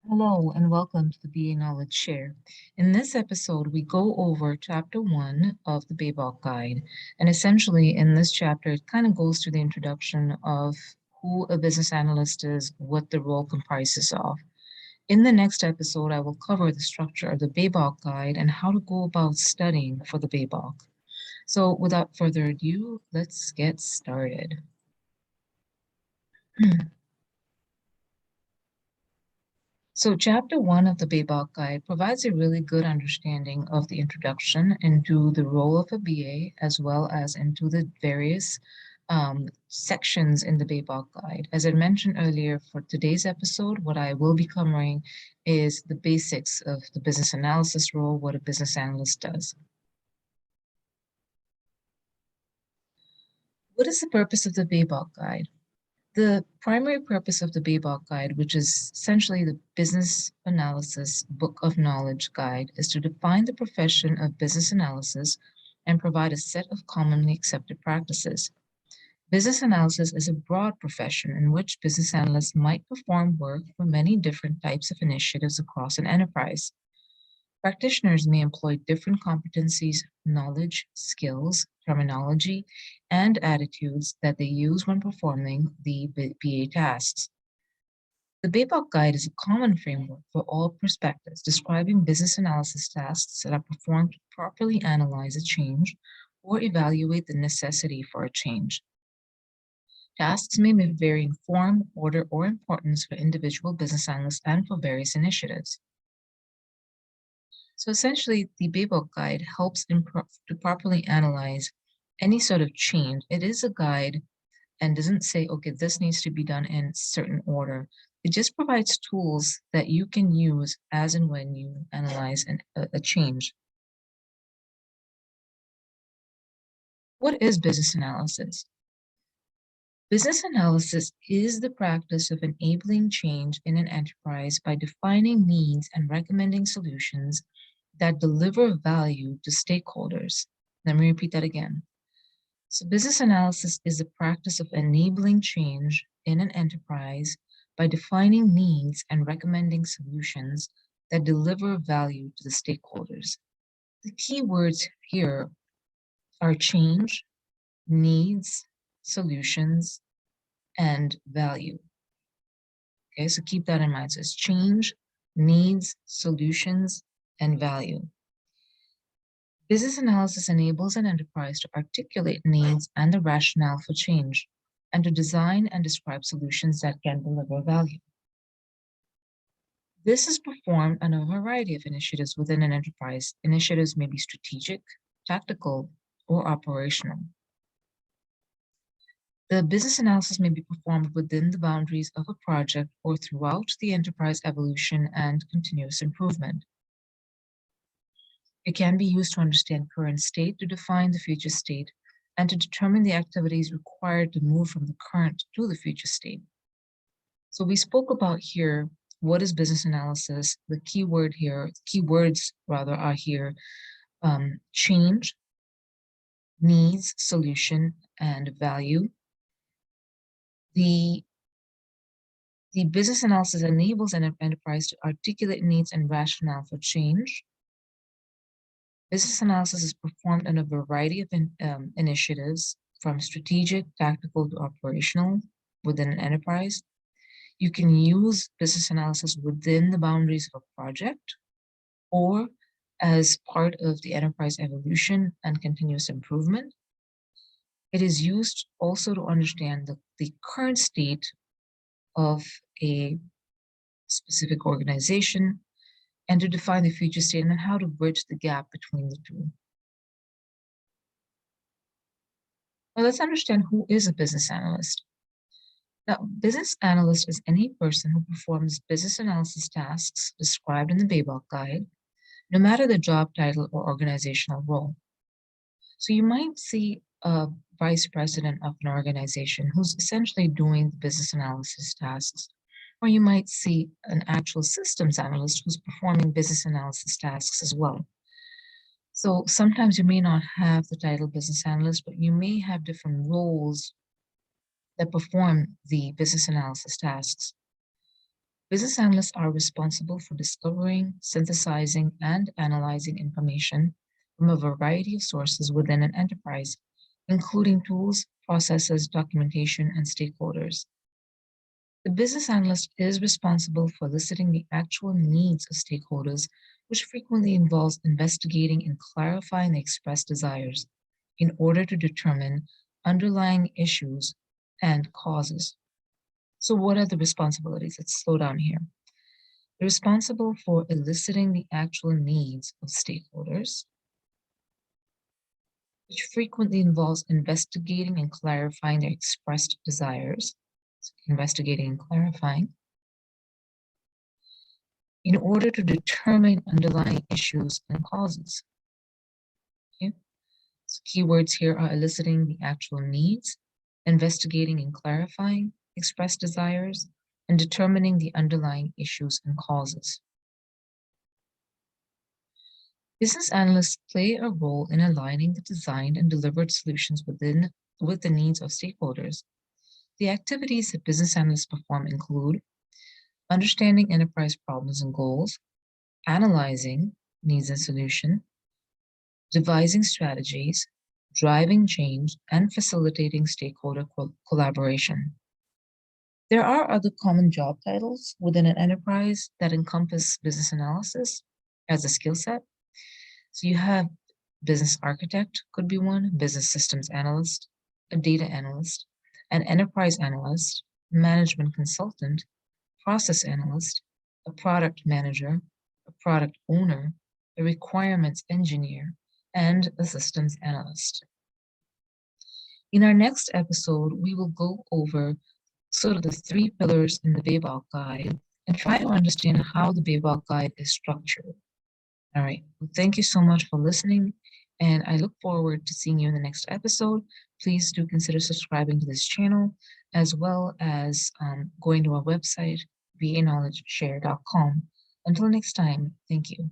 Hello and welcome to the BA Knowledge Share. In this episode, we go over Chapter 1 of the BABOK Guide. And essentially, in this chapter, it kind of goes through the introduction of who a business analyst is, what the role comprises of. In the next episode, I will cover the structure of the BABOK Guide and how to go about studying for the BABOK. So without further ado, let's get started. So Chapter 1 of the BABOK Guide provides a really good understanding of the introduction into the role of a BA, as well as into the various sections in the BABOK Guide. As I mentioned earlier, for today's episode, what I will be covering is the basics of the business analysis role, what a business analyst does. What is the purpose of the BABOK Guide? The primary purpose of the BABOK Guide, which is essentially the Business Analysis Book of Knowledge Guide, is to define the profession of business analysis and provide a set of commonly accepted practices. Business analysis is a broad profession in which business analysts might perform work for many different types of initiatives across an enterprise. Practitioners may employ different competencies, knowledge, skills, terminology, and attitudes that they use when performing the BA tasks. The BABOK Guide is a common framework for all perspectives, describing business analysis tasks that are performed to properly analyze a change or evaluate the necessity for a change. Tasks may vary in form, order, or importance for individual business analysts and for various initiatives. So essentially, the BABOK Guide helps to properly analyze any sort of change. It is a guide and doesn't say, okay, this needs to be done in certain order. It just provides tools that you can use as and when you analyze a change. What is business analysis? Business analysis is the practice of enabling change in an enterprise by defining needs and recommending solutions that deliver value to stakeholders. Let me repeat that again. So business analysis is the practice of enabling change in an enterprise by defining needs and recommending solutions that deliver value to the stakeholders. The key words here are change, needs, solutions, and value. Okay, so keep that in mind. So it's change, needs, solutions, and value. Business analysis enables an enterprise to articulate needs and the rationale for change, and to design and describe solutions that can deliver value. This is performed on a variety of initiatives within an enterprise. Initiatives may be strategic, tactical, or operational. The business analysis may be performed within the boundaries of a project or throughout the enterprise evolution and continuous improvement. It can be used to understand current state, to define the future state, and to determine the activities required to move from the current to the future state. So we spoke about here, what is business analysis? The keywords rather are here, change, needs, solution, and value. The business analysis enables an enterprise to articulate needs and rationale for change. Business analysis is performed on a variety of initiatives, from strategic, tactical, to operational within an enterprise. You can use business analysis within the boundaries of a project or as part of the enterprise evolution and continuous improvement. It is used also to understand the current state of a specific organization and to define the future state and how to bridge the gap between the two. Now let's understand who is a business analyst. Now, business analyst is any person who performs business analysis tasks described in the BABOK Guide, no matter the job title or organizational role. So you might see a vice president of an organization who's essentially doing the business analysis tasks, or you might see an actual systems analyst who's performing business analysis tasks as well. So sometimes you may not have the title business analyst, but you may have different roles that perform the business analysis tasks. Business analysts are responsible for discovering, synthesizing, and analyzing information from a variety of sources within an enterprise, including tools, processes, documentation, and stakeholders. The business analyst is responsible for eliciting the actual needs of stakeholders, which frequently involves investigating and clarifying the expressed desires in order to determine underlying issues and causes. So, what are the responsibilities? Let's slow down here. They're responsible for eliciting the actual needs of stakeholders, which frequently involves investigating and clarifying their expressed desires. So investigating and clarifying in order to determine underlying issues and causes. Okay? So keywords here are eliciting the actual needs, investigating and clarifying expressed desires, and determining the underlying issues and causes. Business analysts play a role in aligning the designed and delivered solutions with the needs of stakeholders. The activities that business analysts perform include understanding enterprise problems and goals, analyzing needs and solution, devising strategies, driving change, and facilitating stakeholder collaboration. There are other common job titles within an enterprise that encompass business analysis as a skill set. So you have business architect could be one, business systems analyst, a data analyst, an enterprise analyst, management consultant, process analyst, a product manager, a product owner, a requirements engineer, and a systems analyst. In our next episode, we will go over sort of the 3 pillars in the BABOK guide and try to understand how the BABOK guide is structured. All right. Well, thank you so much for listening, and I look forward to seeing you in the next episode. Please do consider subscribing to this channel, as well as going to our website, baknowledgeshare.com. Until next time, thank you.